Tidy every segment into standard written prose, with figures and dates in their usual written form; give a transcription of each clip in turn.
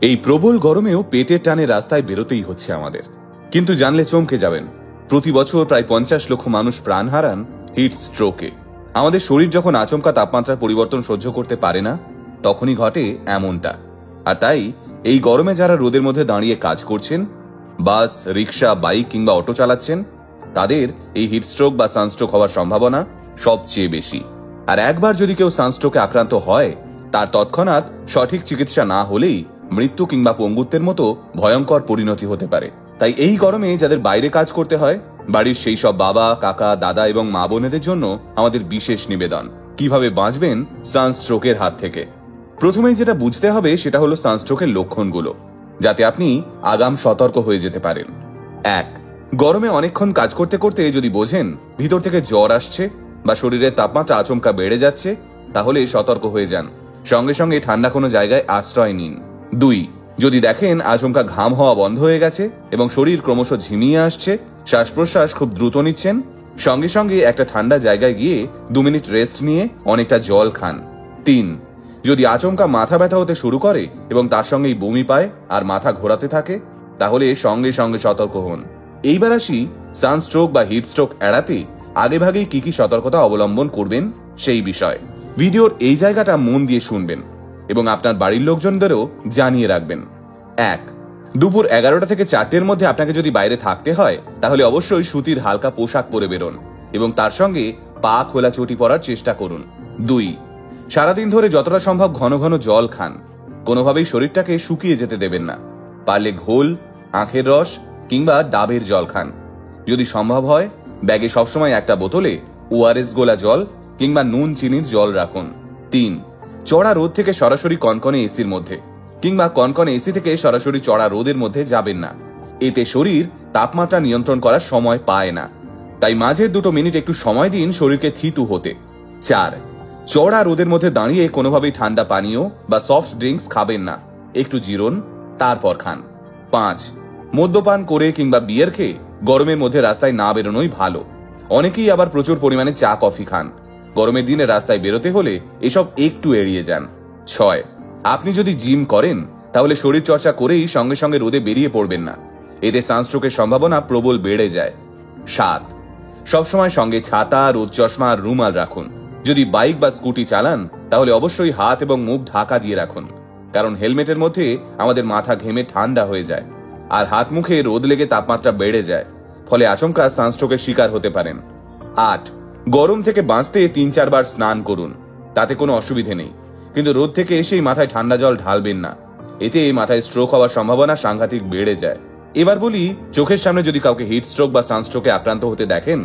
এই প্রবল গরমেও পেটের টানে রাস্তায় বেরোতেই হচ্ছে আমাদের। কিন্তু জানলে চমকে যাবেন, প্রতি বছর প্রায় 50 লক্ষ মানুষ প্রাণ হারান হিট স্ট্রোকে। আমাদের শরীর যখন আচমকা তাপমাত্রার পরিবর্তন সহ্য করতে পারে না, তখনই ঘটে এমনটা। আর তাই এই গরমে যারা রোদের মধ্যে দাঁড়িয়ে কাজ করছেন, বাস, রিক্সা, বাইক কিংবা অটো চালাচ্ছেন, তাদের এই হিটস্ট্রোক বা সানস্ট্রোক হওয়ার সম্ভাবনা সবচেয়ে বেশি। আর একবার যদি কেউ সানস্ট্রোকে আক্রান্ত হয়, তার তৎক্ষণাৎ সঠিক চিকিৎসা না হলেই মৃত্যু কিংবা পঙ্গুত্বের মতো ভয়ঙ্কর পরিণতি হতে পারে। তাই এই গরমে যাদের বাইরে কাজ করতে হয়, বাড়ির সেই সব বাবা, কাকা, দাদা এবং মা বোনেদের জন্য আমাদের বিশেষ নিবেদন, কিভাবে বাঁচবেন সানস্ট্রোকের হাত থেকে। প্রথমেই যেটা বুঝতে হবে সেটা হলো সানস্ট্রোকের লক্ষণগুলো, যাতে আপনি আগাম সতর্ক হয়ে যেতে পারেন। 1. গরমে অনেকক্ষণ কাজ করতে করতে যদি বোঝেন ভিতর থেকে জ্বর আসছে বা শরীরের তাপমাত্রা আচমকা বেড়ে যাচ্ছে, তাহলে সতর্ক হয়ে যান। সঙ্গে সঙ্গে ঠান্ডা কোনো জায়গায় আশ্রয় নিন। 2. যদি দেখেন আচমকা ঘাম হওয়া বন্ধ হয়ে গেছে এবং শরীর ক্রমশ ঝিমিয়ে আসছে, শ্বাস প্রশ্বাস খুব দ্রুত নিচ্ছেন, সঙ্গে সঙ্গে একটা ঠান্ডা জায়গায় গিয়ে 2 মিনিট রেস্ট নিয়ে অনেকটা জল খান। 3. যদি আচমকা মাথা ব্যথা হতে শুরু করে এবং তার সঙ্গেই বমি পায় আর মাথা ঘোরাতে থাকে, তাহলে সঙ্গে সঙ্গে সতর্ক হন। এইবার আসি সানস্ট্রোক বা হিটস্ট্রোক এড়াতে আগেভাগেই কি কি সতর্কতা অবলম্বন করবেন সেই বিষয়। ভিডিওর এই জায়গাটা মন দিয়ে শুনবেন এবং আপনার বাড়ির লোকজনদেরও জানিয়ে রাখবেন। 1. দুপুর 11টা থেকে 4টের মধ্যে আপনাকে যদি বাইরে থাকতে হয়, তাহলে অবশ্যই সুতির হালকা পোশাক পরে বেরোন এবং তার সঙ্গে পা খোলা চটি পরার চেষ্টা করুন। 2. সারাদিন ধরে যতটা সম্ভব ঘন ঘন জল খান। কোনোভাবেই শরীরটাকে শুকিয়ে যেতে দেবেন না। পারলে ঘোল, আখের রস কিংবা ডাবের জল খান। যদি সম্ভব হয় ব্যাগে সবসময় একটা বোতলে ওআরএস গোলা জল কিংবা নুন চিনির জল রাখুন। 3. চড়া রোদ থেকে সরাসরি কনকনে এসির মধ্যে কিংবা কনকনে এসি থেকে সরাসরি চড়া রোদের মধ্যে যাবেন না। এতে শরীর তাপমাত্রা নিয়ন্ত্রণ করার সময় পায় না। তাই মাঝের 2 মিনিট একটু সময় দিন শরীরকে থিতু হতে। 4. চড়া রোদের মধ্যে দাঁড়িয়ে কোনোভাবেই ঠান্ডা পানীয় বা সফট ড্রিঙ্কস খাবেন না। একটু জিরোন, তারপর খান। 5. মদ্যপান করে কিংবা বিয়ার খেয়ে গরমের মধ্যে রাস্তায় না বেরোনোই ভালো। অনেকেই আবার প্রচুর পরিমাণে চা কফি খান। গরমের দিনে রাস্তায় বেরোতে হলে এসব একটু এড়িয়ে যান। 6. আপনি যদি জিম করেন, তাহলে শরীর চর্চা করেই সঙ্গে সঙ্গে রোদে বেরিয়ে পড়বেন না। এতে সানস্ট্রোকের সম্ভাবনা প্রবল বেড়ে যায়। 7. সবসময় সঙ্গে ছাতা, রোদ চশমা আর রুমাল রাখুন। যদি বাইক বা স্কুটি চালান, তাহলে অবশ্যই হাত এবং মুখ ঢাকা দিয়ে রাখুন, কারণ হেলমেটের মধ্যে আমাদের মাথা ঘেমে ঠান্ডা হয়ে যায় আর হাত মুখে রোদ লেগে তাপমাত্রা বেড়ে যায়, ফলে আচমকা সানস্ট্রোকের শিকার হতে পারেন। 8. গরম থেকে বাঁচতে 3-4 বার স্নান করুন, তাতে কোনো অসুবিধে নেই, কিন্তু রোদ থেকে এসেই মাথায় ঠান্ডা জল ঢালবেন না। এতে মাথায় স্ট্রোক হওয়ার সম্ভাবনা সাংঘাতিক বেড়ে যায়। এবার বলি, চোখের সামনে যদি কাউকে হিট স্ট্রোক বা সানস্ট্রোকে আক্রান্ত হতে দেখেন,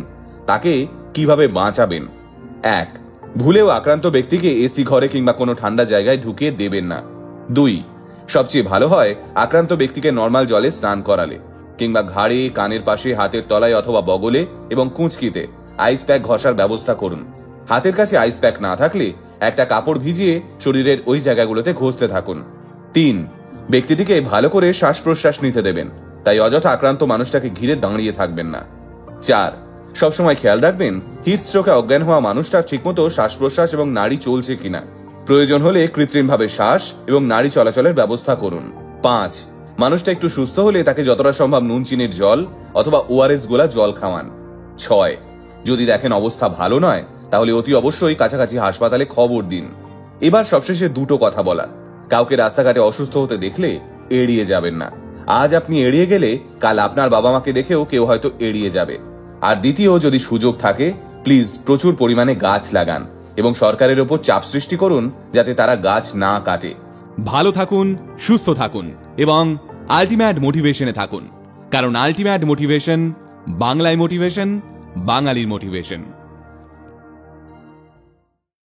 তাকে কিভাবে বাঁচাবেন। 1. ভুলেও আক্রান্ত ব্যক্তিকে এসি ঘরে কিংবা কোনো ঠান্ডা জায়গায় ঢুকিয়ে দেবেন না। 2. সবচেয়ে ভালো হয় আক্রান্ত ব্যক্তিকে নর্মাল জলে স্নান করালে কিংবা ঘাড়ে, কানের পাশে, হাতের তলায় অথবা বগলে এবং কুঁচকিতে আইস প্যাক ঘষার ব্যবস্থা করুন। হাতের কাছে আইস প্যাক না থাকলে একটা কাপড় ভিজিয়ে শরীরের ওই জায়গাগুলোতে ঘষতে থাকুন। 3. ব্যক্তিটিকে ভালো করে শ্বাস প্রশ্বাস নিতে দেবেন, তাই অযথা আক্রান্ত মানুষটাকে ঘিরে দাঁড়িয়ে থাকবেন না। 4. সবসময় খেয়াল রাখবেন হিট স্ট্রোকে অজ্ঞান হওয়া মানুষটার ঠিকমতো শ্বাস প্রশ্বাস এবং নাড়ি চলছে কিনা। প্রয়োজন হলে কৃত্রিমভাবে শ্বাস এবং নাড়ি চলাচলের ব্যবস্থা করুন। 5. মানুষটা একটু সুস্থ হলে তাকে যতটা সম্ভব নুন চিনির জল অথবা ওআরএস গোলা জল খাওয়ান। 6. যদি দেখেন অবস্থা ভালো নয়, তাহলে অতি অবশ্যই কাছাকাছি হাসপাতালে খবর দিন। এবার সবশেষে 2টো কথা বলার। কাউকে রাস্তাঘাটে অসুস্থ হতে দেখলে এড়িয়ে যাবেন না। আজ আপনি এড়িয়ে গেলে কাল আপনার বাবা মাকে দেখেও কেউ হয়তো এড়িয়ে যাবে। আর দ্বিতীয়, যদি সুযোগ থাকে প্লিজ প্রচুর পরিমাণে গাছ লাগান এবং সরকারের ওপর চাপ সৃষ্টি করুন যাতে তারা গাছ না কাটে। ভালো থাকুন, সুস্থ থাকুন এবং আলটিমেট মোটিভেশনে থাকুন, কারণ আলটিমেট মোটিভেশন বাংলায় মোটিভেশন, বাঙালির মোটিভেশন।